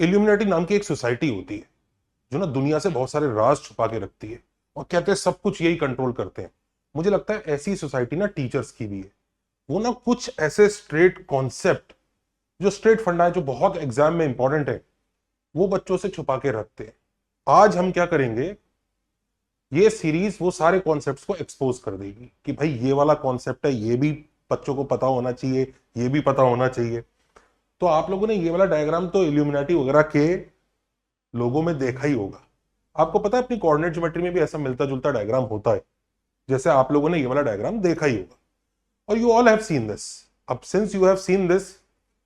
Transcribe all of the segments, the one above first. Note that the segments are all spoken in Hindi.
इल्यूमिनेटी नाम की एक सोसाइटी होती है जो ना दुनिया से बहुत सारे राज छुपा के रखती है और कहते हैं सब कुछ यही कंट्रोल करते हैं। मुझे लगता है ऐसी सोसाइटी ना टीचर्स की भी है। वो ना कुछ ऐसे स्ट्रेट कॉन्सेप्ट, जो स्ट्रेट फंडा है, जो बहुत एग्जाम में इंपॉर्टेंट है, वो बच्चों से छुपा के रखते हैं। आज हम क्या करेंगे, ये सीरीज वो सारे कॉन्सेप्ट्स को एक्सपोज कर देगी कि भाई ये वाला कॉन्सेप्ट है, ये भी बच्चों को पता होना चाहिए, ये भी पता होना चाहिए। तो आप लोगों ने ये वाला डायग्राम तो इल्यूमिनाटी वगैरह के लोगों में देखा ही होगा। आपको पता है अपनी कोऑर्डिनेट ज्योमेट्री में भी ऐसा मिलता जुलता डायग्राम होता है, जैसे आप लोगों ने ये वाला डायग्राम देखा ही होगा, और you all have seen this. अब since you have seen this,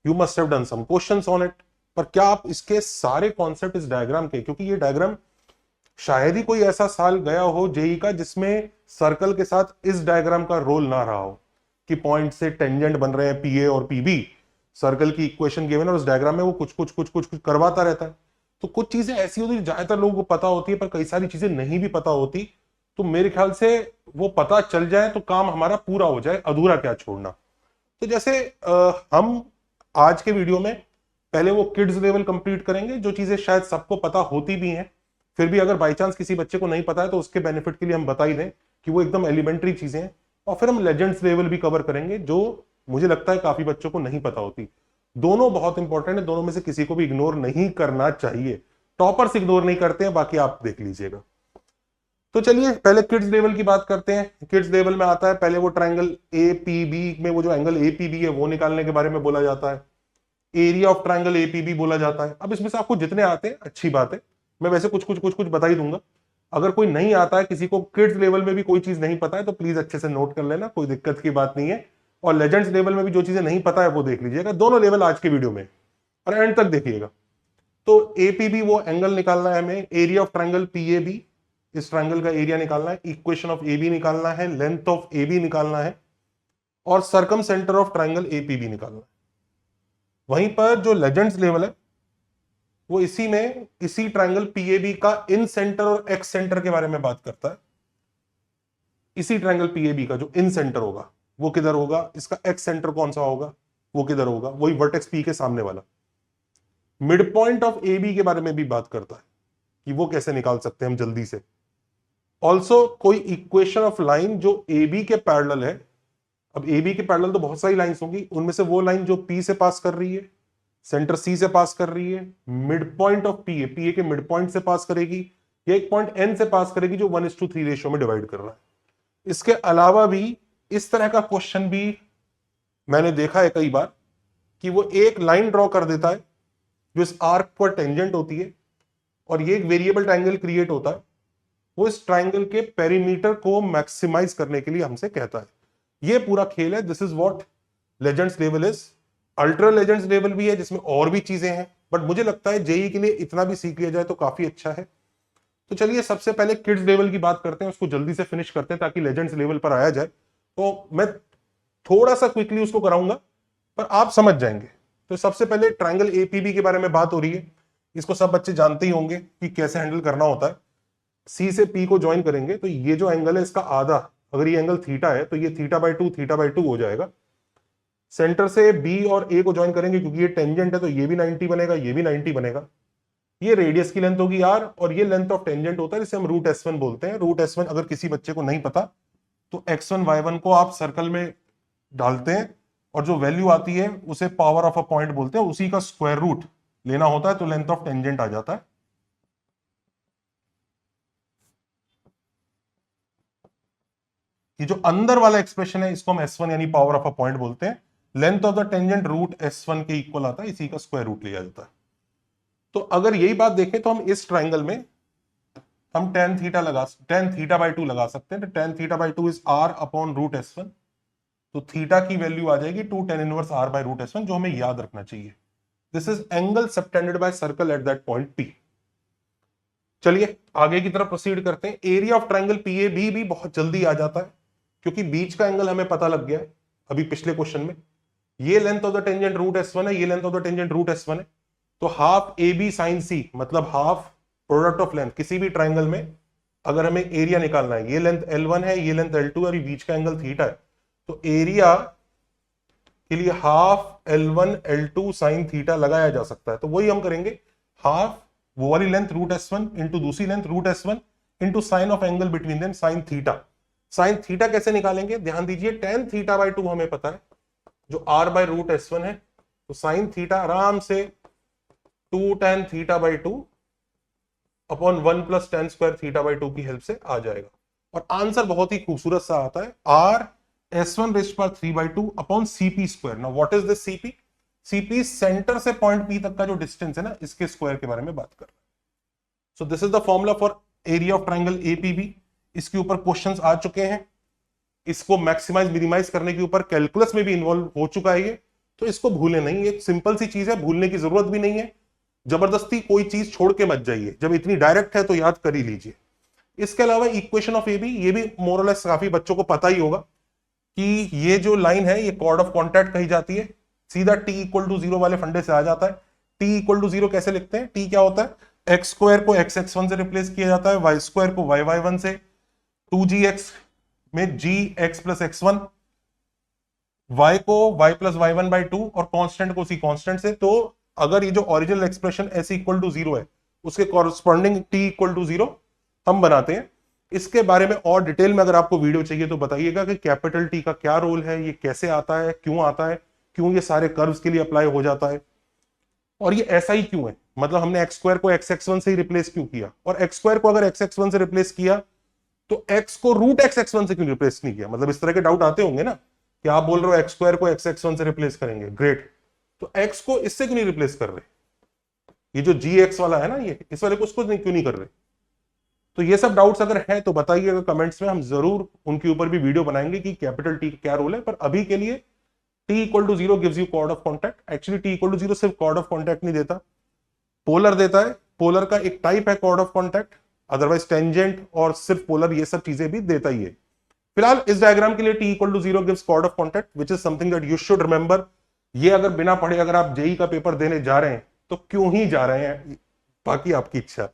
you must have done some questions on it. पर क्या आप इसके सारे कॉन्सेप्ट इस डायग्राम के, क्योंकि ये डायग्राम शायद ही कोई ऐसा साल गया हो जेई का जिसमें सर्कल के साथ इस डायग्राम का रोल ना रहा हो, कि पॉइंट से टेंजेंट बन रहे हैं पीए और पीबी, सर्कल की इक्वेशन गिवन, और उस डायग्राम में वो कुछ कुछ कुछ कुछ कुछ करवाता रहता है। तो कुछ चीजें ऐसी होती है ज्यादातर लोगों को पता होती है, पर कई सारी चीजें नहीं भी पता होती। तो मेरे ख्याल से वो पता चल जाए तो काम हमारा पूरा हो जाए, अधूरा क्या छोड़ना। तो जैसे हम आज के वीडियो में पहले वो किड्स लेवल कंप्लीट करेंगे, जो चीजें शायद सबको पता होती भी हैं, फिर भी अगर बाई चांस किसी बच्चे को नहीं पता है तो उसके बेनिफिट के लिए हम बता ही दें कि वो एकदम एलिमेंट्री चीजें हैं। और फिर हम लेजेंड्स लेवल भी कवर करेंगे, जो मुझे लगता है काफी बच्चों को नहीं पता होती। दोनों बहुत इंपॉर्टेंट है, दोनों में से किसी को भी इग्नोर नहीं करना चाहिए। टॉपर्स इग्नोर नहीं करते हैं, बाकी आप देख लीजिएगा। तो चलिए पहले किड्स लेवल की बात करते हैं। किड्स लेवल में आता है पहले वो ट्रायंगल एपीबी में, वो जो एंगल एपीबी है वो निकालने के बारे में बोला जाता है। एरिया ऑफ ट्रायंगल एपीबी बोला जाता है। अब इसमें से आपको जितने आते हैं अच्छी बात है, मैं वैसे कुछ कुछ कुछ कुछ बता ही दूंगा। अगर कोई नहीं आता है, किसी को किड्स लेवल में भी कोई चीज नहीं पता है, तो प्लीज अच्छे से नोट कर लेना, कोई दिक्कत की बात नहीं है। और लेजेंड्स लेवल में भी जो चीजें नहीं पता है वो देख लीजिएगा, दोनों लेवल आज के वीडियो में, और एंड तक देखिएगा। तो एपीबी वो एंगल निकालना है हमें, एरिया ऑफ ट्रायंगल पीएबी, इस ट्रायंगल का एरिया निकालना है, इक्वेशन ऑफ एबी निकालना है, लेंथ ऑफ एबी निकालना है, और circum centre of triangle APB निकालना है। वहीं पर जो लेजेंड्स लेवल है वो इसी में, इसी ट्रायंगल पीएबी का इन सेंटर और एक्स सेंटर के बारे में बात करता है। इसी ट्रायंगल पीएबी का जो इन सेंटर होगा वो किधर होगा, इसका एक्स सेंटर कौन सा होगा, वो किधर होगा, वही वर्टेक्स पी के सामने वाला। Mid point of A B के बारे में भी बात करता है कि वो कैसे निकाल सकते हैं हम जल्दी से। ऑल्सो कोई इक्वेशन ऑफ लाइन जो ए बी के पैरेलल है। अब ए बी के पैरेलल तो बहुत सारी लाइंस होंगी, उनमें से वो लाइन जो पी से पास कर रही है, सेंटर सी से पास कर रही है, mid point of P A के मिड पॉइंट से पास करेगी, या एक पॉइंट एन से पास करेगी जो 1:3 रेशियो में डिवाइड कर रहा है। इसके अलावा भी इस तरह का क्वेश्चन भी मैंने देखा है कई बार, कि वो एक लाइन ड्रॉ कर देता है जो इस आर्क पर टेंजेंट होती है, और ये एक वेरिएबल ट्रायंगल क्रिएट होता है। वो इस ट्रायंगल के पेरीमीटर को मैक्सिमाइज करने के लिए हमसे कहता है। ये पूरा खेल है। This is what legends level is. Ultra legends level भी है जिसमें और भी चीजें हैं, बट मुझे लगता है जेई के लिए इतना भी सीख लिया जाए तो काफी अच्छा है। तो चलिए सबसे पहले किड्स लेवल की बात करते हैं, उसको जल्दी से फिनिश करते हैं ताकि लेजेंड्स लेवल पर आया जाए। तो मैं थोड़ा सा क्विकली उसको कराऊंगा, पर आप समझ जाएंगे। तो सबसे पहले ट्रायंगल एपीबी के बारे में बात हो रही है। इसको सब बच्चे जानते ही होंगे कि कैसे हैंडल करना होता है। सी से पी को ज्वाइन करेंगे तो ये जो एंगल है इसका आधा, अगर ये एंगल थीटा है तो ये थीटा/2 हो जाएगा। सेंटर से बी और ए को ज्वाइन करेंगे क्योंकि ये टेंजेंट है, तो ये भी 90 बनेगा, ये भी 90 बनेगा। ये रेडियस की लेंथ होगी आर, और ये लेंथ ऑफ टेंजेंट होता है जिसे हम रूट S1 बोलते हैं। रूट S1 अगर किसी बच्चे को नहीं पता तो x1 y1 को आप सर्कल में डालते हैं, और जो वैल्यू आती है उसे पावर ऑफ अ पॉइंट बोलते हैं, उसी का स्क्वायर रूट लेना होता है, तो लेंथ ऑफ टेंजेंट आ जाता है। ये जो अंदर वाला एक्सप्रेशन है इसको हम S1 यानी पावर ऑफ अ पॉइंट बोलते हैं। Length of the tangent root S1 के इक्वल आता है, इसी का स्क्वायर रूट लिया जाता है। तो अगर यही बात देखें तो हम इस ट्राइंगल में हम tan थीटा/2 लगा सकते हैं। तो tan theta is r upon root S1। तो थीटा की वैल्यू आ जाएगी 2 tan inverse r by root S1, जो हमें याद रखना चाहिए। This is angle subtended by circle at that point P। चलिए आगे की तरफ प्रोसीड करते हैं। एरिया ऑफ ट्रायंगल PAB भी बहुत जल्दी आ जाता है, क्योंकि बीच का एंगल हमें पता लग गया है अभी पिछले क्वेश्चन में। ये length of the tangent root S1 है, ये length of the tangent root S1 है। तो हाफ AB sin C मतलब हाफ प्रोडक्ट ऑफ लेंथ किसी भी ट्राइंगल में अगर हमें एरिया निकालना है, ये लेंथ L1 है, ये लेंथ L2 है, और ये बीच का एंगल थीटा है, तो एरिया के लिए half L1 L2 sin theta लगाया जा सकता है। तो वही हम करेंगे, हाफ वो वाली लेंथ रूट S1 इंटू दूसरी length root S1 into sine of angle between them sine theta. Sine theta कैसे निकालेंगे, ध्यान दीजिए टेन थीटा बाई 2 हमें पता है जो r बाई रूट S1 है, तो साइन थीटा आराम से 2 tan theta by 2 upon 1 plus ten square theta by 2 की हेल्प से आ जाएगा। और आंसर बहुत ही खूबसूरत सा आता है, r S1 रेस्ट पर 3 by 2 upon CP square. Now what is this CP? CP centre से पॉइंट P तक का जो डिस्टेंस है ना, इसके स्क्वायर के बारे में बात कर रहे हैं। So this is the formula for area of triangle APB। इसके ऊपर क्वेश्चंस आ चुके हैं, इसको मैक्सिमाइज मिनिमाइज करने के ऊपर कैलकुलस में भी इन्वॉल्व हो चुका है ये, तो इसको भूले नहीं, ये सिंपल सी चीज है, भूलने की जरूरत भी नहीं है। जबरदस्ती कोई चीज छोड़ के मत जाइए, जब इतनी डायरेक्ट है तो याद कर ही लीजिए। इसके अलावा इक्वेशन ऑफ AB, ये भी मोरलेस काफी बच्चों को पता ही होगा कि ये जो लाइन है ये कॉर्ड ऑफ कॉन्टैक्ट कही जाती है, सीधा t इक्वल टू 0 वाले फंडे से आ जाता है। t इक्वल टू 0 कैसे लिखते हैं, t क्या होता है, x स्क्वायर को xx1 से रिप्लेस किया जाता है, y स्क्वायर को yy1 से, 2gx में gx प्लस x1, y को y प्लस y1 बाई 2 और कांस्टेंट को उसी कांस्टेंट से। तो अगर ये जो original expression s equal to 0 है उसके कॉरस्पॉन्डिंग t इक्वल टू 0 हम बनाते हैं। इसके बारे में और डिटेल में अगर आपको वीडियो चाहिए तो बताइएगा कि कैपिटल T का क्या रोल है, ये कैसे आता है, क्यों आता है, क्यों ये सारे कर्व्स के लिए अप्लाई हो जाता है, और ये ऐसा ही क्यों है, मतलब हमने x स्क्वायर को xx1 से ही रिप्लेस क्यों किया, और x स्क्वायर को अगर xx1 से रिप्लेस किया तो x को रूट xx1 से क्यों रिप्लेस नहीं किया। मतलब इस तरह के डाउट आते होंगे ना कि आप बोल रहे हो x स्क्वायर को xx1 से रिप्लेस करेंगे, ग्रेट, तो x को इससे क्यों नहीं रिप्लेस कर रहे, ये जो gx वाला है ना, ये इस वाले को उसको क्यों नहीं कर रहे। तो ये सब डाउट्स अगर है तो बताइएगा कमेंट्स में, हम जरूर उनके ऊपर भी वीडियो बनाएंगे कि कैपिटल T का क्या रोल है। पर अभी के लिए t equal to 0 gives you chord of contact. Actually t equal to 0 सिर्फ कॉर्ड ऑफ कॉन्टैक्ट नहीं देता, पोलर देता है, पोलर का एक टाइप है chord of contact, otherwise tangent और सिर्फ पोलर, ये सब चीजें भी देता ही है। फिलहाल इस डायग्राम के लिए t equal to 0 gives chord of contact which is something that you should remember. ये अगर बिना पढ़े अगर आप जेई का पेपर देने जा रहे हैं तो क्यों ही जा रहे हैं, बाकी आपकी इच्छा।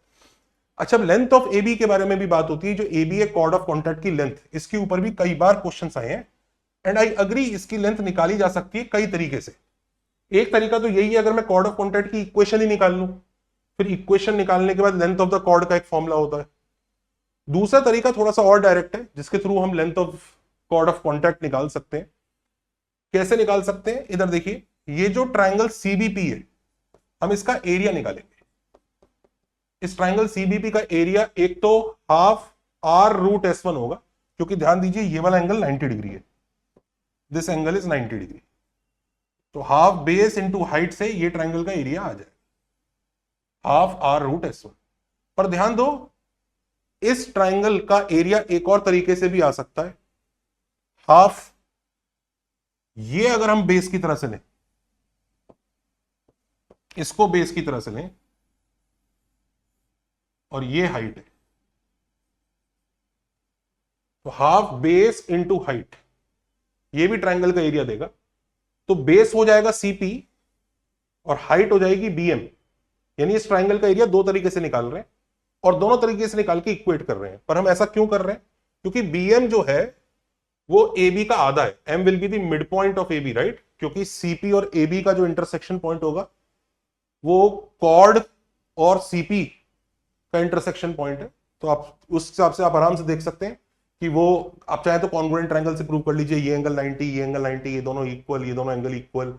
अच्छा, लेंथ ऑफ AB के बारे में भी बात होती है, जो AB है कॉर्ड ऑफ कॉन्टैक्ट की लेंथ, इसके ऊपर भी कई बार क्वेश्चंस आए हैं एंड आई अग्री, इसकी लेंथ निकाली जा सकती है कई तरीके से। एक तरीका तो यही है, अगर मैं कॉर्ड ऑफ कॉन्टैक्ट की इक्वेशन ही निकाल लूं, फिर इक्वेशन निकालने के बाद लेंथ ऑफ द कॉर्ड का एक फॉर्मूला होता है। दूसरा तरीका थोड़ा सा और डायरेक्ट है, जिसके थ्रू हम length of chord of contact निकाल सकते हैं। कैसे निकाल सकते हैं, इधर देखिए, ये जो ट्राइंगल CBP है, हम इसका एरिया निकालेंगे। इस ट्राइंगल CBP का एरिया एक तो हाफ r रूट S1 होगा, क्योंकि ध्यान दीजिए ये वाला एंगल 90 डिग्री है, दिस एंगल इज 90 डिग्री, तो हाफ बेस इंटू हाइट से ये ट्राइंगल का एरिया आ जाएगा, हाफ r रूट S1। पर ध्यान दो, इस ट्राइंगल का एरिया एक और तरीके से भी आ सकता है, हाफ, ये अगर हम बेस की तरह से लें, इसको बेस की तरह से लें और ये हाइट है, तो हाफ बेस इंटू हाइट, ये भी ट्राइंगल का एरिया देगा। तो बेस हो जाएगा CP और हाइट हो जाएगी BM, यानी इस ट्राइंगल का एरिया दो तरीके से निकाल रहे हैं और दोनों तरीके से निकाल के इक्वेट कर रहे हैं। पर हम ऐसा क्यों कर रहे हैं, क्योंकि BM जो है वो AB का आधा है, M will be the mid point of AB, right, क्योंकि CP और AB का जो इंटरसेक्शन पॉइंट होगा वो कॉर्ड और CP का इंटरसेक्शन पॉइंट है। तो आप उस हिसाब से आप आराम से देख सकते हैं कि वो, आप चाहे तो कॉन्ग्रुएंट ट्रायंगल से प्रूव कर लीजिए, ये एंगल 90, ये एंगल 90, ये दोनों इक्वल, ये दोनों एंगल इक्वल,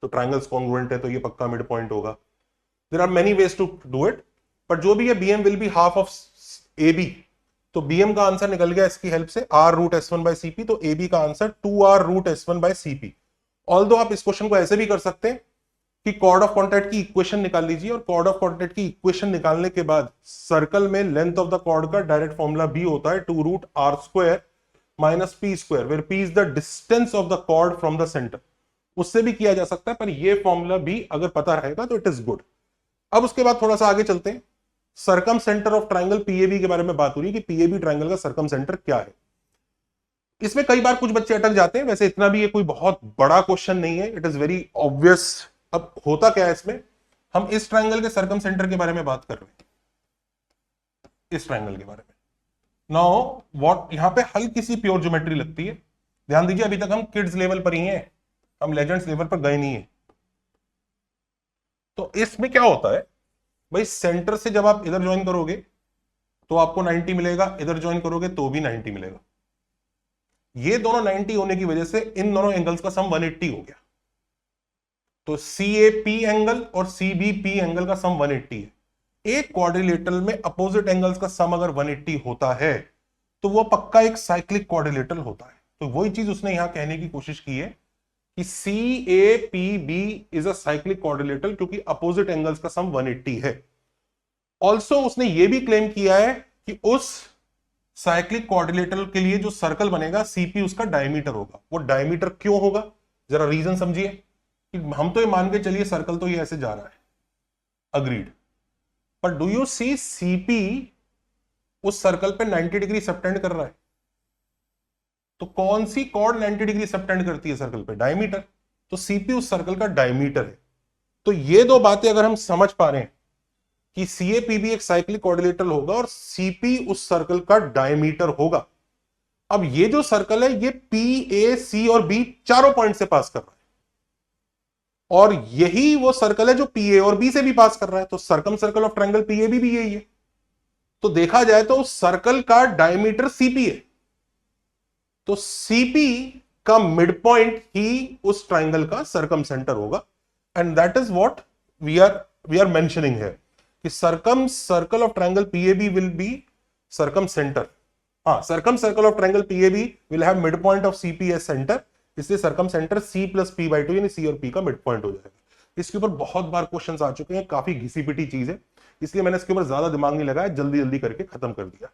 तो ट्रायंगल्स कॉन्ग्रुएंट है तो ये पक्का मिड पॉइंट होगा। There are many ways to do it, but जो भी है BM will be half of AB, तो BM का आंसर निकल गया इसकी हेल्प से r root S1 by CP, तो AB का answer 2r root S1 by CP। Although आप इस क्वेश्चन को ऐसे भी कर सकते हैं कि कॉर्ड ऑफ कॉन्टैक्ट की इक्वेशन निकाल लीजिए और कॉर्ड ऑफ कॉन्टैक्ट की इक्वेशन निकालने के बाद सर्कल में लेंथ ऑफ द कॉर्ड का डायरेक्ट फॉर्मूला भी होता है 2 root r square minus p square, where p is the distance of the chord from the centre. उससे भी किया जा सकता है, पर यह फॉर्मूला भी अगर पता रहेगा तो इट इज गुड। अब उसके बाद थोड़ा सा आगे चलते हैं, circum centre of triangle PAB के बारे में बात हो रही है कि PAB ट्राइंगल का सर्कम सेंटर क्या है। इसमें कई बार कुछ बच्चे अटक जाते हैं, वैसे इतना भी ये कोई बहुत बड़ा क्वेश्चन नहीं है, इट इज वेरी ऑब्वियस। अब होता क्या है इसमें, हम इस ट्राइंगल के सर्कम सेंटर के बारे में बात कर रहे हैं, इस ट्राइंगल के बारे में। नाउ व्हाट, यहां पे हल्की सी प्योर ज्योमेट्री लगती है, ध्यान दीजिए अभी तक हम किड्स लेवल पर ही हैं, हम लेजेंड्स लेवल पर गए नहीं है। तो इसमें क्या होता है, भाई सेंटर से जब आप इधर ज्वाइन करोगे तो आपको 90 मिलेगा, इधर ज्वाइन करोगे तो भी 90 मिलेगा। ये दोनों 90 होने की वजह से इन दोनों एंगल्स का सम 180 हो गया। तो CAP एंगल और CBP एंगल का सम 180 है। एक क्वाड्रिलेटरल में अपोजिट एंगल्स का सम अगर 180 होता है तो वो पक्का एक साइक्लिक क्वाड्रिलेटरल होता है। तो वही चीज उसने यहां कहने की कोशिश की है कि CAPB is a cyclic quadrilateral, क्योंकि अपोजिट एंगल्स का सम 180 है। ऑल्सो उसने ये भी क्लेम किया है कि उस साइक्लिक क्वाड्रिलेटरल के लिए जो सर्कल बनेगा CP उसका डायमीटर होगा। वो डायमीटर क्यों होगा, जरा रीजन समझिए। कि हम तो ये मान के चलिए सर्कल तो ये ऐसे जा रहा है, अग्रीड, पर डू यू सी CP उस सर्कल पे 90 डिग्री सबटेंड कर रहा है। तो कौन सी कॉर्ड 90 डिग्री सबटेंड करती है सर्कल पे, डायमीटर। तो CP उस सर्कल का डायमीटर है। तो ये दो बातें अगर हम समझ पा रहे हैं कि CAPB एक साइक्लिक क्वाड्रिलेटरल होगा और CP उस सर्कल का डायमीटर होगा। अब ये जो सर्कल है ये PA, C और B चारों पॉइंट से पास कर रहा है, और यही वो सर्कल है जो PA और B से भी पास कर रहा है। तो circum circle of triangle PAB भी यही है। तो देखा जाए तो उस सर्कल का डायमीटर CP है। तो CP का मिड पॉइंट ही उस ट्रायंगल का सर्कम सेंटर होगा। And that is what we are mentioning है कि circumcircle of triangle PAB will be circumcentre. हाँ, circumcircle of triangle PAB will have mid point of CP as centre, इसलिए circumcentre C plus P/2 यानी C और P का मिड पॉइंट हो जाएगा। इसके ऊपर बहुत बार क्वेश्चंस आ चुके हैं, काफी घिसी पिटी चीज है, इसलिए मैंने इसके ऊपर ज्यादा दिमाग नहीं लगाया, जल्दी जल्दी करके खत्म कर दिया।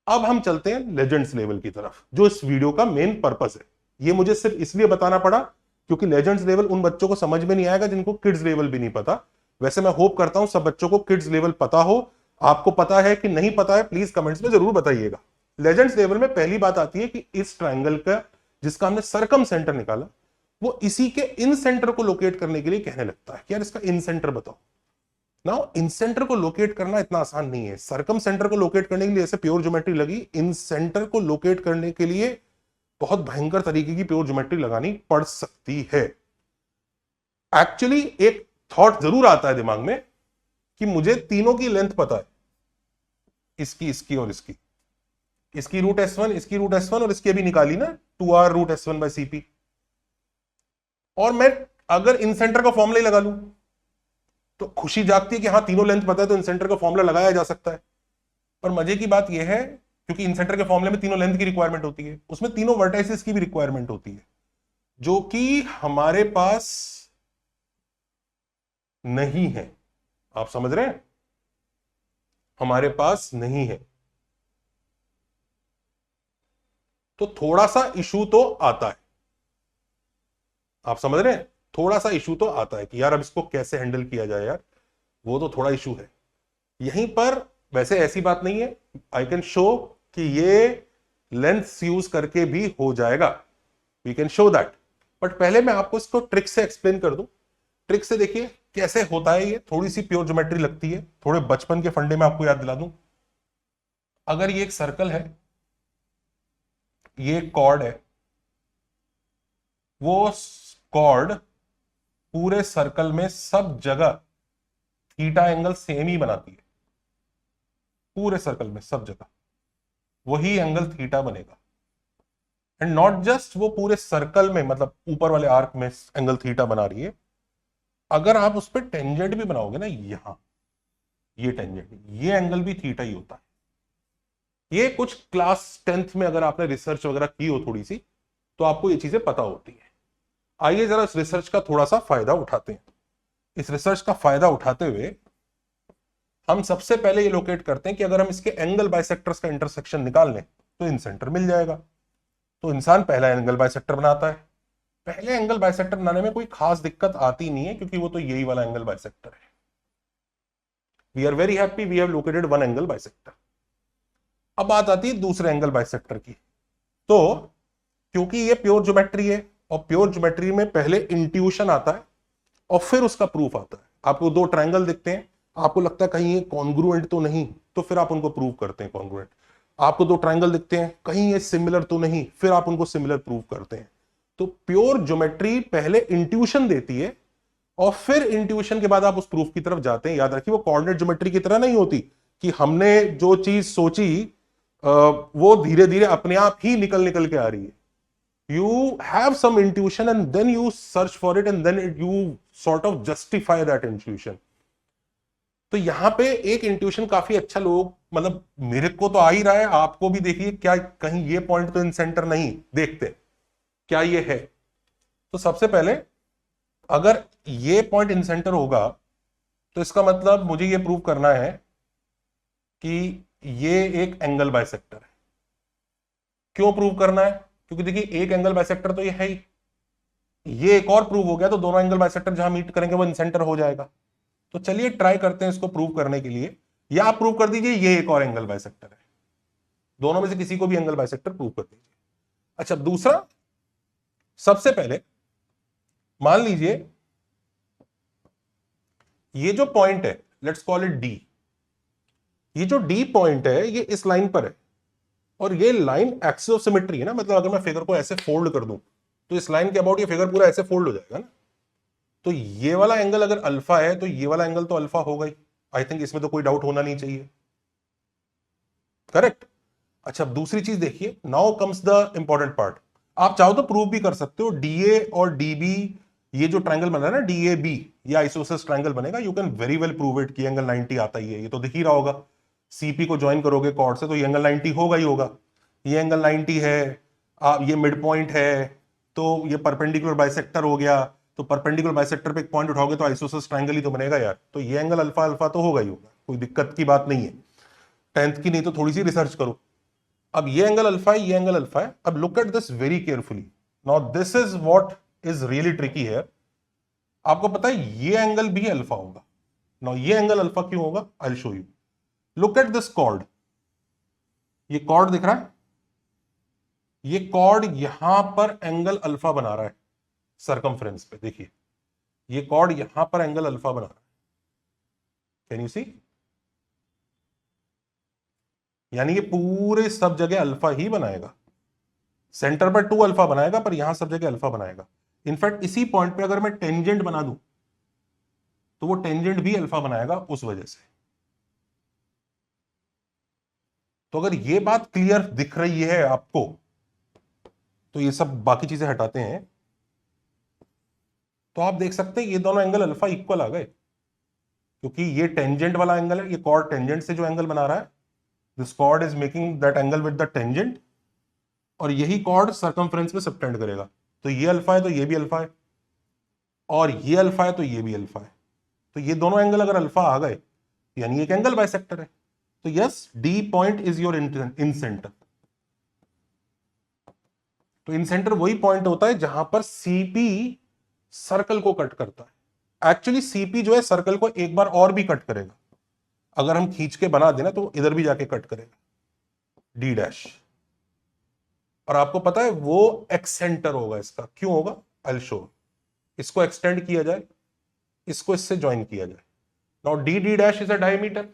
अब हम चलते हैं लेजेंड्स लेवल की तरफ, जो इस वीडियो का मेन पर्पस है। ये मुझे सिर्फ इसलिए बताना पड़ा क्योंकि लेजेंड्स लेवल उन बच्चों को समझ में नहीं आएगा जिनको किड्स लेवल भी नहीं पता। वैसे मैं होप करता हूं सब बच्चों को किड्स लेवल पता हो। आपको पता है कि नहीं पता है, प्लीज कमेंट्स में जरूर बताइएगा। लेजेंड्स लेवल में पहली बात आती है कि इस ट्रायंगल का जिसका हमने सर्कम सेंटर निकाला, वो इसी के इन सेंटर को लोकेट करने के लिए कहने लगता है कि यार इसका इन सेंटर बताओ। नाउ इन सेंटर को लोकेट करना इतना आसान नहीं है। सर्कम सेंटर को लोकेट करने के लिए ऐसे प्योर ज्योमेट्री लगी, इन सेंटर को लोकेट करने के लिए बहुत भयंकर तरीके की प्योर ज्योमेट्री लगानी पड़ सकती है। एक्चुअली एक थॉट जरूर आता है दिमाग में कि मुझे तीनों की लेंथ पता है, इसकी, इसकी और इसकी। इसकी रूट S1, इसकी रूट S1 और इसकी अभी निकाली ना 2R root S1 by CP। और मैं अगर इन सेंटर का फॉर्मूला ही लगा लूं तो खुशी जागती है कि हाँ तीनों लेंथ पता है तो इन सेंटर का फॉर्मूला लगाया जा सकता है। पर मजे की बात यह है क्योंकि इन सेंटर के फॉर्मूले में तीनों लेंथ की रिक्वायरमेंट होती है, उसमें तीनों वर्टाइसेस की भी रिक्वायरमेंट होती है, जो कि हमारे पास नहीं है। आप समझ रहे हैं, हमारे पास नहीं है। तो थोड़ा सा इशू तो आता है। आप समझ रहे हैं, थोड़ा सा इशू तो आता है कि यार अब इसको कैसे हैंडल किया जाए यार, वो तो थोड़ा इशू है यहीं पर। वैसे ऐसी बात नहीं है, आई कैन शो कि ये लेंथ यूज करके भी हो जाएगा, we can show that. But पहले मैं आपको इसको ट्रिक से एक्सप्लेन कर दूं। ट्रिक से देखिए कैसे होता है ये, थोड़ी सी प्योर ज्योमेट्री लगती है, थोड़े बचपन के फंडे में आपको याद दिला दूं। अगर ये एक सर्कल है, ये कॉर्ड है, वो कॉर्ड पूरे सर्कल में सब जगह थीटा एंगल सेम ही बनाती है, पूरे सर्कल में सब जगह वही एंगल थीटा बनेगा। एंड नॉट जस्ट वो पूरे सर्कल में, मतलब ऊपर वाले आर्क में एंगल थीटा बना रही है, अगर आप उस पर टेंजेंट भी बनाओगे ना, यहां ये टेंजेंट, ये एंगल भी थीटा ही होता है। ये कुछ क्लास 10th में अगर आपने रिसर्च वगैरह की हो थोड़ी सी, तो आपको ये चीजें पता होती है। आइए जरा इस रिसर्च का थोड़ा सा फायदा उठाते हैं। इस रिसर्च का फायदा उठाते हुए हम सबसे पहले ये लोकेट करते हैं कि अगर हम इसके एंगल बाइसेक्टर्स का इंटरसेक्शन निकाल लें तो इन सेंटर मिल जाएगा। तो इंसान पहला एंगल बाइसेक्टर बनाता है। पहले एंगल बाइसेक्टर बनाने में कोई खास दिक्कत आती नहीं है क्योंकि वो तो यही वाला एंगल बाइसेक्टर है। We are very happy we have located one angle bisector. अब बात आती है दूसरे एंगल बाइसेक्टर की। तो क्योंकि ये प्योर ज्योमेट्री है और प्योर ज्योमेट्री में पहले इंट्यूशन आता है और फिर उसका प्रूफ आता है। आपको दो ट्रायंगल दिखते हैं, आपको लगता है कहीं ये कॉन्ग्रुएंट तो नहीं, तो फिर आप उनको प्रूव करते हैं कॉन्ग्रुएंट। आपको दो ट्रायंगल दिखते हैं, कहीं ये सिमिलर तो नहीं, फिर आप उनको सिमिलर प्रूव करते हैं। तो प्योर ज्योमेट्री पहले इंट्यूशन देती है, और फिर इंट्यूशन के बाद आप उस प्रूफ की तरफ जाते हैं। याद रखिए वो कोऑर्डिनेट ज्योमेट्री की तरह नहीं होती कि हमने जो चीज सोची वो धीरे धीरे अपने आप ही निकल निकल के आ रही है। you have some intuition and then you search for it and then you sort of justify that intuition। तो यहां पे एक इंट्यूशन काफी अच्छा लोग, मतलब मेरे को तो आ ही रहा है, आपको भी देखिए क्या कहीं ये पॉइंट तो इन सेंटर नहीं, देखते क्या ये है। तो सबसे पहले अगर ये पॉइंट इन सेंटर होगा तो इसका मतलब मुझे ये प्रूव करना है कि ये एक एंगल बाइसेक्टर है। क्यों प्रूव करना है? क्योंकि देखिए एक एंगल बाइसेक्टर तो ये है ही, ये एक और प्रूव हो गया तो दोनों एंगल बाइसेक्टर जहां मीट करेंगे वो इन सेंटर हो जाएगा। तो चलिए ट्राई करते हैं इसको प्रूव करने के लिए, या आप प्रूव कर दीजिए ये एक और एंगल बाइसेक्टर है, दोनों में से किसी को भी एंगल बाइसेक्टर प्रूव कर दीजिए। अच्छा दूसरा, सबसे पहले मान लीजिए ये जो पॉइंट है लेट्स कॉल इट डी, ये जो डी पॉइंट है ये इस लाइन पर है और ये लाइन एक्सिस ऑफ सिमेट्री है ना, मतलब अगर मैं फिगर को ऐसे फोल्ड कर दूं तो इस लाइन के अबाउट ये फिगर पूरा ऐसे फोल्ड हो जाएगा ना। तो ये वाला एंगल अगर अल्फा है तो ये वाला एंगल तो अल्फा होगा ही। आई थिंक इसमें तो कोई डाउट होना नहीं चाहिए, करेक्ट। अच्छा दूसरी चीज देखिए, now comes the important part. आप चाहो तो प्रूव भी कर सकते हो डीए और डीबी, ये जो ट्रायंगल बना है ना डीएबी, ये आइसोसेलेस ट्रायंगल बनेगा। You can very well prove it कि एंगल 90 आता ही है, ये तो दिख ही रहा होगा। सीपी को ज्वाइन करोगे कॉर्ड से तो ये एंगल 90 होगा ही होगा। ये एंगल 90 है, ये मिड पॉइंट है, तो ये परपेंडिकुलर बाइसेक्टर हो गया। तो परपेंडिकुलर बाइसेक्टर पे एक पॉइंट उठाओगे तो आइसोसेलेस ट्रायंगल ही तो बनेगा यार। तो ये एंगल अल्फा अल्फा तो होगा ही होगा, कोई दिक्कत की बात नहीं है। 10th की नहीं तो थोड़ी सी रिसर्च करो। अब ये एंगल अल्फा है, ये एंगल अल्फा है। अब look at this very carefully, now this is what is really tricky here. आपको पता है ये एंगल भी अल्फा होगा। नाउ ये एंगल अल्फा क्यों होगा, I will show you. Look at this cord, ये कॉर्ड दिख रहा है, ये कॉर्ड यहां पर एंगल अल्फा बना रहा है सरकमफ्रेंस पे। देखिए ये कॉर्ड यहां पर एंगल अल्फा बना रहा है, कैन यू सी? यानी ये पूरे सब जगह अल्फा ही बनाएगा, सेंटर पर 2 अल्फा बनाएगा पर यहां सब जगह अल्फा बनाएगा। इनफैक्ट इसी पॉइंट पे अगर मैं टेंजेंट बना दूं तो वो टेंजेंट भी अल्फा बनाएगा उस वजह से। तो अगर ये बात क्लियर दिख रही है आपको तो ये सब बाकी चीजें हटाते हैं तो आप देख सकते हैं ये दोनों एंगल अल्फा इक्वल आ गए, क्योंकि ये टेंजेंट वाला एंगल है, ये कॉर्ड टेंजेंट से जो एंगल बना रहा है, this cord is making that angle with the tangent, और यही कॉर्ड सरकमफ्रेंस में सबटेंड करेगा। तो ये अल्फा है तो ये भी अल्फा है, और ये अल्फा है तो ये भी अल्फा है। तो ये दोनों एंगल अगर अल्फा आ गए यानी एक एंगल बाइसेक्टर है। तो yes, D point is your in centre. तो इन सेंटर वही पॉइंट होता है जहां पर सीपी सर्कल को कट करता है। एक्चुअली सीपी जो है सर्कल को एक बार और भी कट करेगा, अगर हम खींच के बना देना तो इधर भी जाके कट करेगा डी डैश। और आपको पता है वो एक्सेंटर होगा इसका, क्यों होगा, आई विल शो। इसको एक्सटेंड किया जाए, इसको इससे ज्वाइन किया जाए। Now D D dash is a diameter,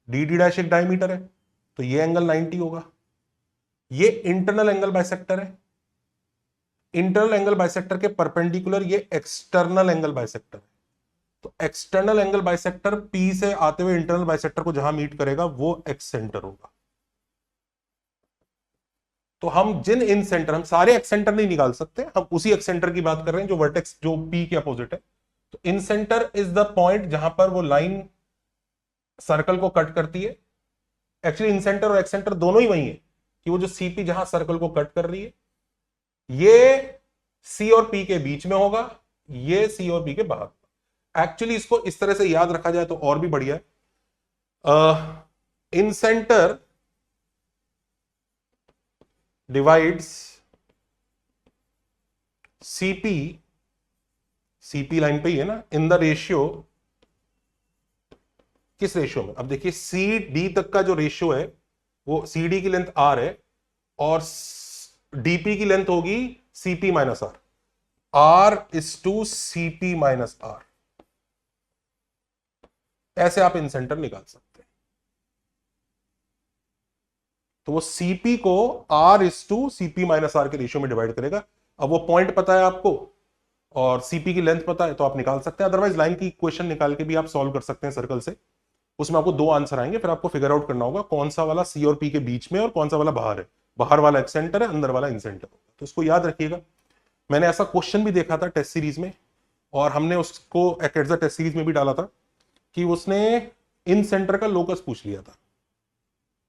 D D dash एक डायमीटर है, तो ये एंगल 90 होगा। ये इंटरनल एंगल बाइसेक्टर है, इंटरनल एंगल बाइसेक्टर के परपेंडिकुलर ये एक्सटर्नल एंगल बाइसेक्टर है। तो एक्सटर्नल एंगल बाइसेक्टर पी से आते हुए इंटरनल बाइसेक्टर को जहां मीट करेगा वो एक्सेंटर होगा। तो हम जिन इन सेंटर, हम सारे एक्सेंटर नहीं निकाल सकते, हम उसी एक्सेंटर की बात कर रहे हैं जो वर्टेक्स जो पी के अपोजिट है। तो इन सेंटर इज द पॉइंट जहां पर वो लाइन सर्कल को कट करती है। एक्चुअली इन सेंटर और एक्सेंटर दोनों ही वही है कि वो जो सीपी जहां सर्कल को कट कर रही है ये सी और पी के बीच में होगा, ये सी और पी के बाहर। एक्चुअली इसको इस तरह से याद रखा जाए तो और भी बढ़िया है। Incentre divides CP, CP line पे ही है ना, इन द रेशियो, किस रेशियो में? अब देखिए सी डी तक का जो रेशियो है वो सी डी की लेंथ आर है और डीपी की लेंथ होगी CP minus R, R is to CP minus R. ऐसे आप इन सेंटर निकाल सकते हैं। तो वो सीपी को R is to CP minus R के रेशियो में डिवाइड करेगा। अब वो पॉइंट पता है आपको, और सीपी की लेंथ पता है तो आप निकाल सकते हैं, अदरवाइज लाइन की इक्वेशन निकाल के भी आप सॉल्व कर सकते हैं सर्कल से। उसमें आपको दो आंसर आएंगे, फिर आपको फिगर आउट करना होगा कौन सा वाला सी और पी के बीच में और कौन सा वाला बाहर है, बाहर वाला एक्सेंटर है, अंदर वाला इंसेंटर। तो इसको याद रखिएगा। मैंने ऐसा क्वेश्चन भी देखा था टेस्ट सीरीज में, और हमने उसको एकेडजा टेस्ट सीरीज में भी डाला था, कि उसने इन सेंटर का लोकस पूछ लिया था।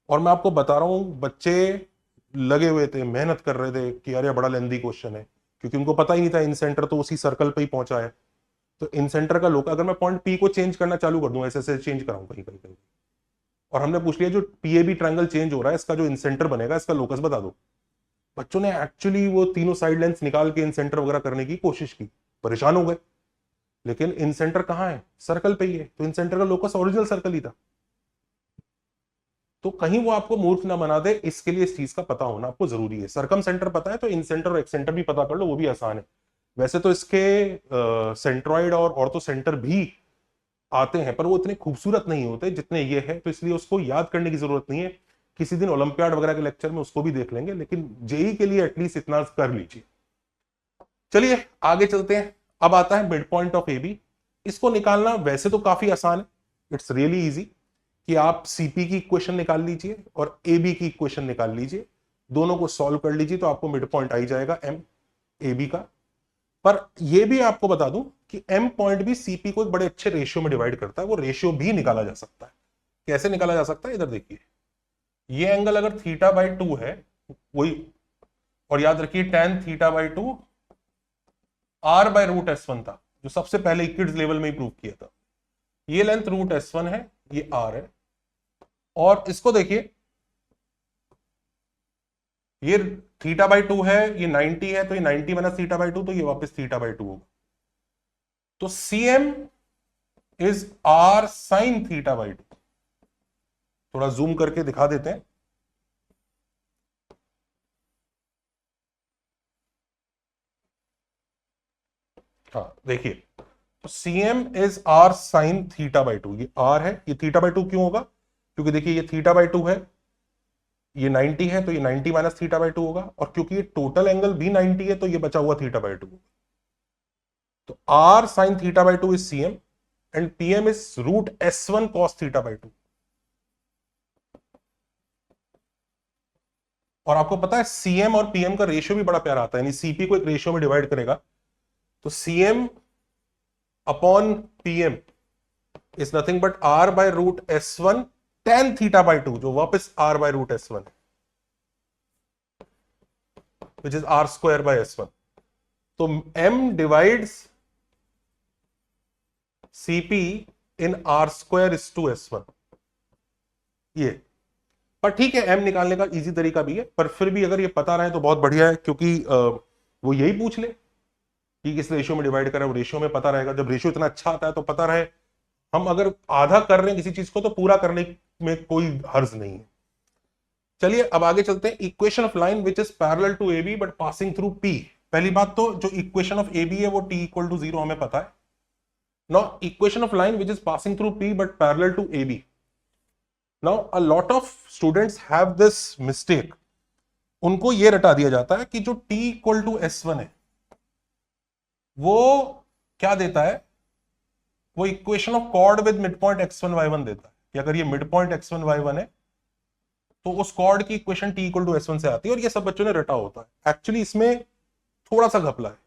और मैं आपको बता रहा हूं बच्चे लगे हुए थे, मेहनत कर रहे थे कि यार ये बड़ा लेंदी क्वेश्चन है, क्योंकि उनको पता ही नहीं था इन सेंटर तो उसी सर्कल पे ही पहुंचा है। तो इन सेंटर का लोकस, अगर मैं पॉइंट पी को चेंज करना चालू कर दूं, ऐसे ऐसे चेंज कराऊं कहीं कहीं कहीं, और हमने पूछ लिया जो पीएबी ट्रायंगल चेंज हो रहा है इसका जो इन सेंटर बनेगा इसका लोकस बता दो। बच्चों ने एक्चुअली वो तीनों साइड लेंथ निकाल के इन सेंटर वगैरह करने की कोशिश की, परेशान हो गए। लेकिन इन सेंटर कहां है, सर्कल पे ही है, तो इन सेंटर का लोकस ओरिजिनल सर्कल ही था। तो कहीं वो आपको मूर्ख ना बना दे, इसके लिए इस चीज का पता होना आपको जरूरी है। सर्कम सेंटर पता है तो इन सेंटर और एक्सेंटर भी पता कर लो, वो भी आसान है। वैसे तो इसके सेंट्रॉइड और ऑर्थो सेंटर भी आते हैं, पर वो इतने खूबसूरत नहीं होते जितने ये है, तो इसलिए उसको याद करने की जरूरत नहीं है। किसी दिन ओलंपियाड वगैरह के लेक्चर में उसको भी देख लेंगे, लेकिन जेई के लिए एटलीस्ट इतना कर लीजिए। चलिए आगे चलते हैं। अब आता है mid point of A B. इसको निकालना वैसे तो काफी आसान है, इट्स रियली इजी, कि आप सीपी की इक्वेशन निकाल लीजिए और ए बी की इक्वेशन निकाल लीजिए, दोनों को सॉल्व कर लीजिए तो आपको मिड पॉइंट आ ही जाएगा एम ए बी का। पर यह भी आपको बता दूं कि एम पॉइंट भी सीपी को एक बड़े अच्छे रेशियो में डिवाइड करता है, वो रेशियो भी निकाला जा सकता है। कैसे निकाला जा सकता है, इधर देखिए, ये एंगल अगर थीटा बाई 2 है वही, और याद रखिए tan theta by 2 R by root S1 था, जो सबसे पहले किड्स लेवल में ही प्रूव किया था। ये लेंथ रूट S1 है, ये आर है, और इसको देखिए, ये थीटा बाई 2 है, ये 90 है, तो ये 90 माइनस थीटा बाई 2, तो ये वापस थीटा बाई 2 होगा। तो CM is R sine theta by 2। थोड़ा जूम करके दिखा देते हैं। हाँ देखिए, तो CM is R sine theta by 2। ये आर है, ये थीटा बाई 2 क्यों होगा, क्योंकि देखिए ये थीटा बाई 2 है, ये 90 है, तो ये 90 माइनस थीटा बाई 2 होगा, और क्योंकि ये टोटल एंगल भी 90 है तो ये बचा हुआ थीटा बाई 2। तो R sine theta by 2 is CM and PM is root S1 cos theta by 2। और आपको पता है CM और PM का रेशियो भी बड़ा प्यारा आता है, यानी CP को एक रेशियो में डिवाइड करेगा, तो CM upon PM is nothing but R by root S1 tan theta by 2, जो वापस R by root S1 which is R square by S1। तो M divides CP in R square is to S1। ये, पर ठीक है, M निकालने का इजी तरीका भी है, पर फिर भी अगर ये पता रहे तो बहुत बढ़िया है, क्योंकि वो यही पूछ ले कि किस रेशियो में डिवाइड करें, वो रेशियो में पता रहेगा। जब रेशियो इतना अच्छा आता है तो पता रहे, हम अगर आधा कर रहे हैं किसी चीज को तो पूरा करने में कोई हर्ज नहीं है। चलिए अब आगे चलते हैं। Equation of line which is parallel to AB but passing through P। पहली बात तो जो इक्वेशन ऑफ AB है वो T इक्वल टू 0 हमें पता है। Now equation of line which is passing through P but parallel to AB। Now a lot of students have this mistake. उनको ये रटा दिया जाता है कि जो T इक्वल टू S1 है वो क्या देता है, वो equation of chord with mid point x1 y1 देता है, कि अगर ये मिड पॉइंट x1 y1 है तो उस कॉर्ड की equation T equal to S1 से आती है, और ये सब बच्चों ने रटा होता है। एक्चुअली इसमें थोड़ा सा घपला है।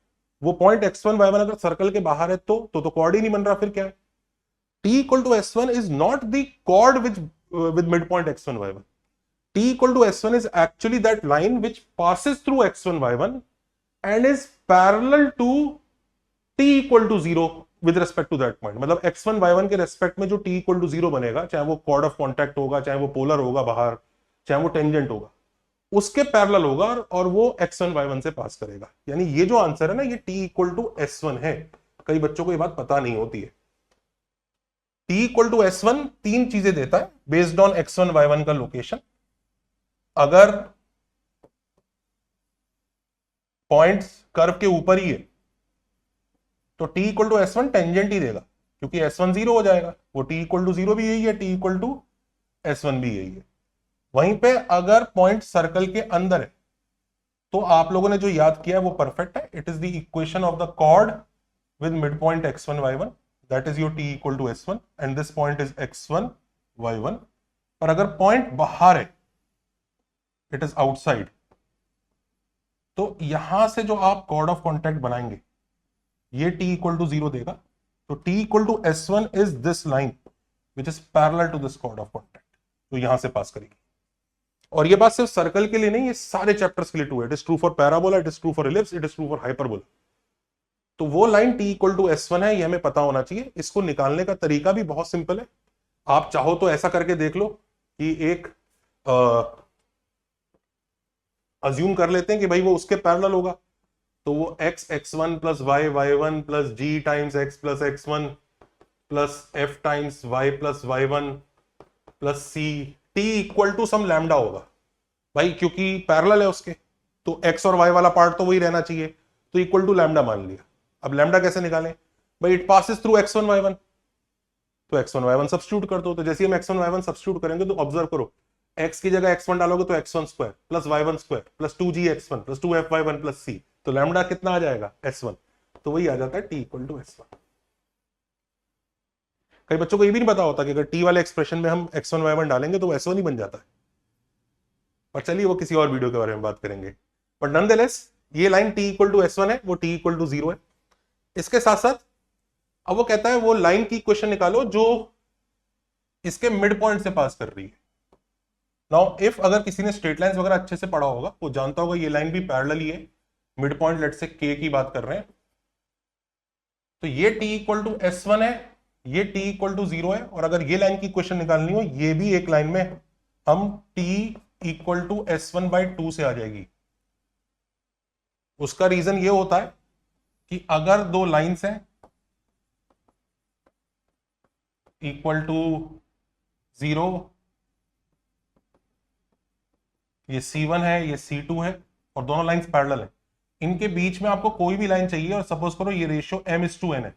वो पॉइंट x1 y1 अगर सर्कल के बाहर है तो कॉर्ड ही नहीं बन रहा, फिर क्या है। T equal to S1 is not the chord with midpoint x1 y1. T equal to S1 is actually that line which passes through x1 y1 and is parallel to T equal to 0 with respect to that point. मतलब x1 y1 के रेस्पेक्ट में जो T equal to 0 बनेगा, चाहे वो कॉर्ड ऑफ कॉन्टैक्ट होगा, चाहे वो पोलर होगा बाहर, चाहे वो टेंजेंट होगा, उसके पैरेलल होगा और वो x1 y1 से पास करेगा। यानी ये जो आंसर है ना, ये T equal to S1 है। कई बच्चों को ये बात पता नहीं होती है। T इक्वल टू S1 तीन चीजें देता है बेस्ड ऑन x1 y1 का लोकेशन। अगर पॉइंट्स कर्व के ऊपर ही है तो T equal to S1 tangent ही देगा, क्योंकि S1 0 हो जाएगा। वो T इक्वल टू 0 भी यही है, T इक्वल टू S1 भी यही है। वहीं पे अगर पॉइंट सर्कल के अंदर है तो आप लोगों ने जो याद किया है वो परफेक्ट है। It is the equation of the chord with midpoint x1 y1, that is your t equal to s1 and this point is x1 y1। और अगर पॉइंट बाहर है, इट इज आउटसाइड, तो यहां से जो आप कॉर्ड ऑफ कॉन्टैक्ट बनाएंगे ये t इक्वल टू 0 देगा। तो t equal to s1 is this line which is parallel to this chord of contact, तो यहां से पास करेगी। और ये बात सिर्फ सर्कल के लिए नहीं, ये सारे चैप्टर्स के लिए ट्रू है। It is true for parabola, it is true for ellipse, it is true for hyperbola. तो वो line t equal to s1 है, ये हमें पता होना चाहिए। इसको निकालने का तरीका भी बहुत सिंपल है। आप चाहो तो ऐसा करके देख लो कि एक अज्यूम कर लेते हैं कि भाई वो उसके पैरेलल होगा, तो वो x x1 plus y y1 plus g times x plus x1 plus f times y plus y1 plus c t equal to some lambda होगा भाई, क्योंकि पैरेलल है उसके, तो x और y वाला पार्ट तो वही रहना चाहिए, तो इक्वल टू लैम्डा मान लिया। अब लैम्डा कैसे निकालें भाई, it passes through x1 y1, तो x1 y1 सब्स्टिट्यूट कर दो। तो जैसे हम x1 y1 सब्स्टिट्यूट करेंगे तो ऑब्जर्व करो, x की जगह x1 डालोगे तो x1 square plus y1 square plus 2g x1 plus 2f y1 plus c, तो लैम्डा कितना आ जाएगा s1, तो वही आ जाता है t इक्वल टू s1। कई बच्चों को ये भी नहीं पता होता कि अगर t वाले एक्सप्रेशन में हम x1 y1 डालेंगे तो वो s1 ही बन जाता है, पर चलिए वो किसी और वीडियो के बारे में बात करेंगे। बट नॉनदलेस ये line t equal to s1 है, वो t इक्वल टू 0 है। इसके साथ साथ अब वो कहता है वो लाइन की इक्वेशन निकालो जो इसके मिड पॉइंट से पास कर रही है। नाउ इफ अगर किसी ने स्ट्रेट लाइंस वगैरह अच्छे से पढ़ा होगा वो जानता होगा ये लाइन भी पैरेलल ही है, मिड पॉइंट लेट से k की बात कर रहे हैं, तो ये t इक्वल टू s1 है, ये t इक्वल टू 0 है। और अगर ये लाइन की इक्वेशन निकालनी हो, ये भी एक लाइन में हम t equal to s1 by 2 से आ जाएगी। उसका रीजन ये होता है कि अगर दो लाइंस हैं इक्वल टू 0, ये C1 है, ये C2 है, और दोनों लाइंस पैरेलल है, इनके बीच में आपको कोई भी लाइन चाहिए और सपोज करो ये रेशियो m:n है,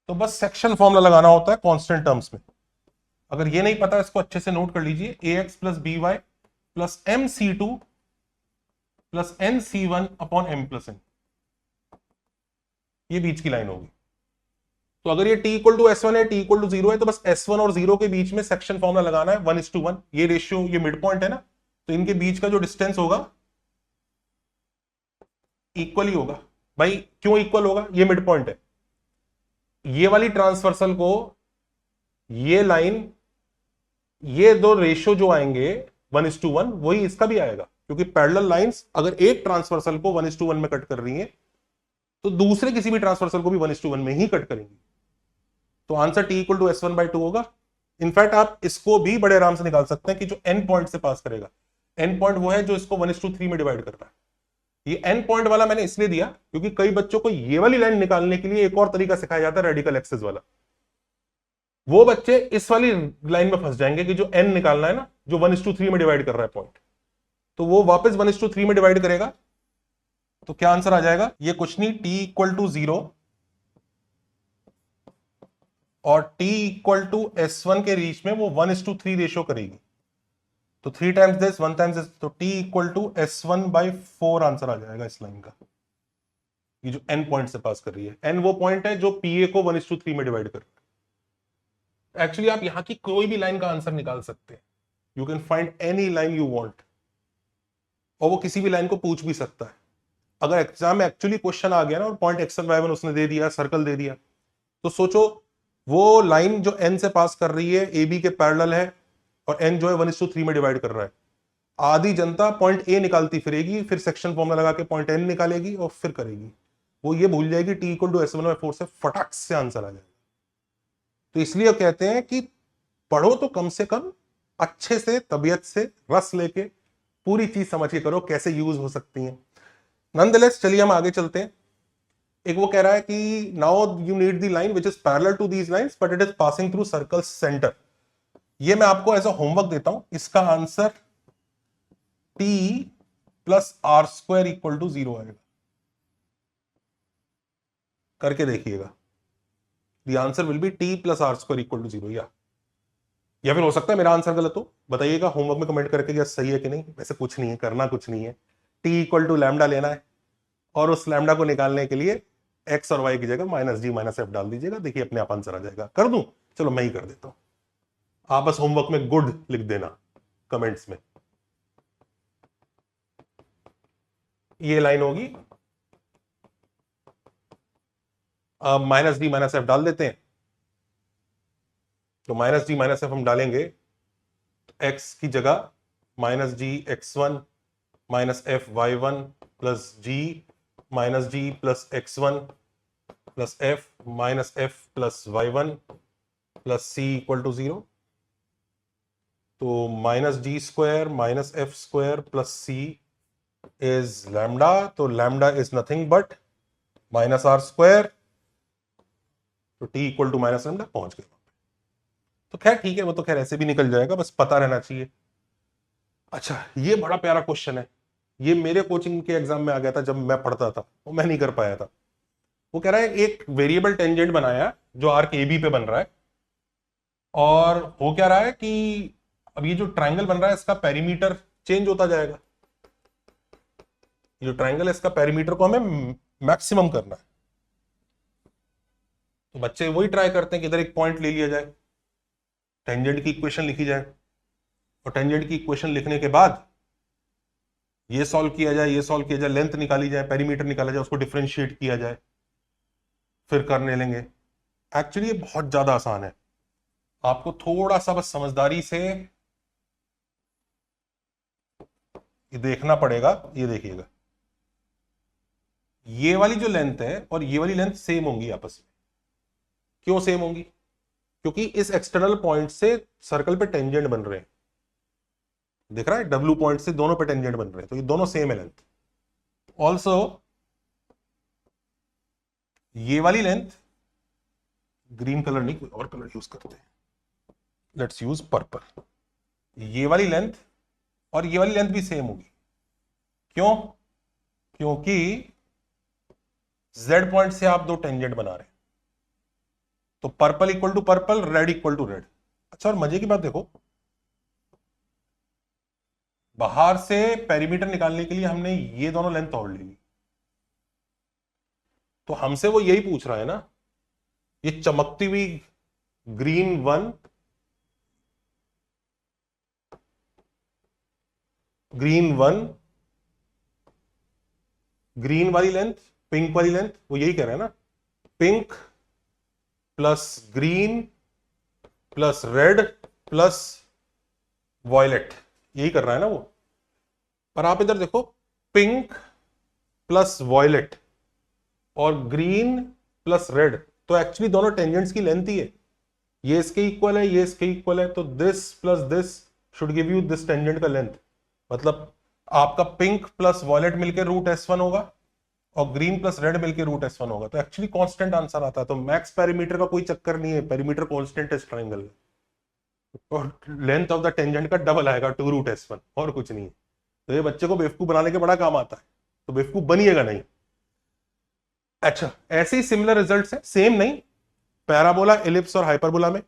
तो बस सेक्शन फॉर्मूला लगाना होता है कांस्टेंट टर्म्स में। अगर ये नहीं पता इसको अच्छे से नोट कर लीजिए, ax plus by plus mc2 plus nc1 upon m plus n, ये बीच की लाइन होगी। तो अगर ये t इक्वल टू s1 है, t इक्वल टू 0 है, तो बस s1 और 0 के बीच में सेक्शन फॉर्मूला लगाना है 1:1। ये रेशियो, ये मिड पॉइंट है ना, तो इनके बीच का जो डिस्टेंस होगा इक्वल ही होगा। भाई क्यों इक्वल होगा, ये मिड पॉइंट है, ये वाली ट्रांसवर्सल को ये लाइन, ये दो रेशियो जो आएंगे 1:1 वही इसका भी आएगा, क्योंकि पैरेलल लाइंस अगर एक ट्रांसवर्सल को 1:1 में कट कर रही है तो दूसरे किसी भी ट्रांसवर्सल को भी 1:1 में ही कट करेंगी। तो answer t equal to s1 by 2 होगा। इनफैक्ट आप इसको भी बड़े आराम से निकाल सकते हैं कि जो n पॉइंट से पास करेगा, n पॉइंट वो है जो इसको 1:3 में डिवाइड कर रहा है। ये n पॉइंट वाला मैंने इसलिए दिया क्योंकि कई बच्चों को ये वाली लाइन निकालने के लिए एक और तरीका सिखाया जाता है, रेडिकल एक्सेस वाला। वो बच्चे इस वाली लाइन में फंस जाएंगे कि जो n निकालना है ना, जो 1:3 में डिवाइड कर रहा है पॉइंट, तो वो वापस 1:3 में डिवाइड करेगा। तो क्या आंसर आ जाएगा, ये कुछ नहीं, t इक्वल टू 0 और t इक्वल टू s1 के बीच में वो 1:3 रेशियो करेगी। तो 3 टाइम्स दिस 1 टाइम्स दिस, तो t equal to s1 by 4 answer आ जाएगा इस लाइन का। ये जो n पॉइंट से पास कर रही है, n वो पॉइंट है जो pa को 1:3 में डिवाइड कर रहा है। एक्चुअली आप यहां की कोई भी लाइन का आंसर निकाल सकते हैं, you can find any line you want, और वो किसी भी लाइन को पूछ भी सकता है। अगर एग्जाम में एक्चुअली क्वेश्चन आ गया ना और पॉइंट x1 y1 उसने दे दिया, सर्कल दे दिया, तो सोचो वो लाइन जो n से पास कर रही है AB के पैरेलल है और n जो है 1:3 में डिवाइड कर रहा है। आधी जनता पॉइंट A निकालती फिरेगी, फिर सेक्शन फॉर्मूला लगा के पॉइंट n निकालेगी और फिर करेगी। वो ये भूल जाएगी t equal to s1 by 4 से फटाक से आंसर आ जाएगा। तो इसलिए कहते हैं कि पढ़ो तो कम से कम अच्छे से, तबीयत से, रस लेके पूरी चीज समझ के करो कैसे यूज हो सकती है। नॉनदलेस चलिए हम आगे चलते हैं। एक वो कह रहा है कि now you need the line which is parallel to these lines but it is passing through circle centre. ये मैं आपको एज अ होमवर्क देता हूं, इसका answer t plus R square equal to 0 आएगा, करके देखिएगा। The answer will be t plus R square equal to 0। या फिर हो सकता है मेरा आंसर गलत हो, बताइएगा होमवर्क में कमेंट करके, क्या सही है कि नहीं। वैसे कुछ नहीं है, करना कुछ नहीं है, t इक्वल टू लैम्डा लेना है और उस लैम्डा को निकालने के लिए एक्स और वाई की जगह माइनस जी माइनस एफ डाल दीजिएगा, देखिए अपने आप आंसर आ जाएगा। कर दूं? चलो मैं ही कर देता हूं, आप बस होमवर्क में गुड लिख देना कमेंट्स में। ये लाइन होगी, अब माइनस डी माइनस एफ डाल देते हैं। तो माइनस डी माइनस एफ हम डालेंगे तो एक्स की जगह minus g x one minus f y one plus g minus g plus x one plus f minus f plus y one plus c equal to 0। तो minus g square minus f square plus c is lambda, तो lambda is nothing but minus r square, तो t equal to minus lambda पहुंच गए। तो खैर ठीक है, वो तो खैर ऐसे भी निकल जाएगा, बस पता रहना चाहिए। अच्छा, ये बड़ा प्यारा क्वेश्चन है, ये मेरे कोचिंग के एग्जाम में आ गया था जब मैं पढ़ता था, वो मैं नहीं कर पाया था। वो कह रहा है एक वेरिएबल टेंजेंट बनाया जो आर्क ए बी पे बन रहा है, और हो क्या रहा है कि अब ये जो ट्रायंगल बन रहा है इसका पेरीमीटर चेंज होता जाएगा। ये जो ट्रायंगल है इसका पेरीमीटर को हमें मैक्सिमम करना है। तो बच्चे वही ट्राई करते हैं कि इधर एक पॉइंट ले लिया जाए, टेंजेंट की इक्वेशन लिखी जाए, और टेंजेंट की इक्वेशन लिखने के बाद ये सॉल्व किया जाए, ये सॉल्व किया जाए, लेंथ निकाली जाए, पेरीमीटर निकाला जाए, उसको डिफरेंशिएट किया जाए, फिर करने लेंगे। एक्चुअली ये बहुत ज्यादा आसान है, आपको थोड़ा सा बस समझदारी से ये देखना पड़ेगा। ये देखिएगा, ये वाली जो लेंथ है और ये वाली लेंथ सेम होंगी आपस में। क्यों सेम होंगी? क्योंकि इस एक्सटर्नल पॉइंट से सर्कल पे टेंजेंट बन रहे हैं, दिख रहा है, डब्ल्यू पॉइंट से दोनों पे टेंजेंट बन रहे हैं, तो ये दोनों सेम है लेंथ। ऑल्सो ये वाली लेंथ, ग्रीन कलर नहीं कोई और कलर यूज करते हैं, लेट्स यूज पर्पल। ये वाली लेंथ और ये वाली लेंथ भी सेम होगी। क्यों? क्योंकि z पॉइंट से आप दो टेंजेंट बना रहे हैं, तो purple equal to purple, red equal to red. अच्छा, और मजे की बात देखो, बाहर से पेरीमीटर निकालने के लिए हमने ये दोनों लेंथ और ले ली, तो हमसे वो यही पूछ रहा है ना, ये चमकती हुई ग्रीन वन, ग्रीन वाली लेंथ, पिंक वाली लेंथ, वो यही कह रहा है ना, pink plus green plus red plus violet, यही कर रहा है ना वो। पर आप इधर देखो, पिंक प्लस वॉयलेट और ग्रीन प्लस रेड, तो एक्चुअली दोनों टेंजेंट्स की लेंथ ही है, ये इसके इक्वल है, ये इसके इक्वल है, तो this plus this should give you this tangent का लेंथ। मतलब आपका पिंक प्लस वॉयलेट मिलकर रूट S1 होगा और ग्रीन प्लस रेड मिलकर रूट S1 होगा, तो एक्चुअली कांस्टेंट आंसर आता है। तो मैक्स पेरीमीटर का कोई चक्कर नहीं है, पेरीमीटर कांस्टेंट है इस ट्रायंगल में, और लेंथ ऑफ द टेंजेंट का डबल आएगा 2 रूट S1, और कुछ नहीं है। तो ये बच्चे को बेवकूफ बनाने के बड़ा काम आता है, तो बेवकूफ बनिएगा नहीं। अच्छा, ऐसे ही सिमिलर रिजल्ट्स हैं, सेम नहीं, पैराबोला, एलिप्स और हाइपरबोला में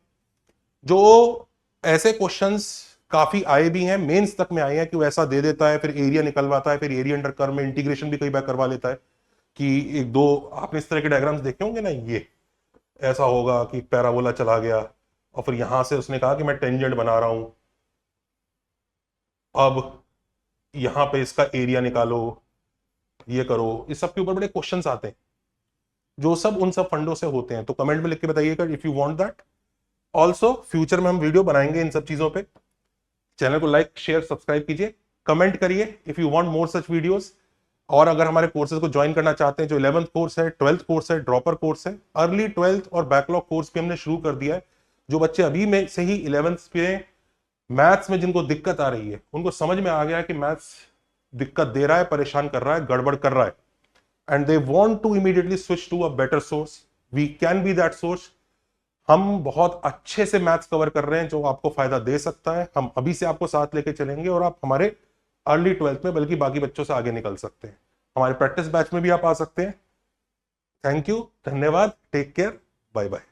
जो ऐसे क्वेश्चंस काफी आए भी हैं, मेंस तक में आए हैं कि वो ऐसा दे देता है, फिर एरिया निकलवाता है, फिर एरिया अंडर कर्व में इंटीग्रेशन भी कई बार करवा लेता है कि एक दो, आपने इस तरह के डायग्राम्स देखे होंगे ना, ये ऐसा होगा कि पैराबोला चला गया और फिर यहां से उसने कहा कि मैं टेंजेंट बना रहा हूं, अब यहां पे इसका एरिया निकालो, ये करो, इस सब के ऊपर बड़े क्वेश्चंस आते हैं जो सब उन सब फंडों से होते हैं। तो कमेंट में लिख के बताइएगा if you want that. Also future में हम वीडियो बनाएंगे इन सब चीजों पे। चैनल को लाइक शेयर सब्सक्राइब कीजिए, कमेंट करिए if you want more such videos. और अगर हमारे कोर्सेज को ज्वाइन करना चाहते हैं, जो 11th कोर्स है, 12th कोर्स है, ड्रॉपर कोर्स है, अर्ली 12th और बैकलॉग कोर्स भी हमने शुरू कर दिया है। जो बच्चे अभी में से ही 11th पे मैथ्स में जिनको दिक्कत आ रही है, उनको समझ में आ गया है कि मैथ्स दिक्कत दे रहा है, परेशान कर रहा है, गड़बड़ कर रहा है, and they want to immediately switch to a better source, we can be that source. हम बहुत अच्छे से मैथ्स कवर कर रहे हैं जो आपको फायदा दे सकता है। हम अभी से आपको साथ लेके चलेंगे और आप हमारे अर्ली 12th में बल्कि बाकी बच्चों से आगे निकल सकते हैं। हमारे प्रैक्टिस बैच में भी आप आ सकते हैं। थैंक यू, धन्यवाद, टेक केयर, बाय बाय।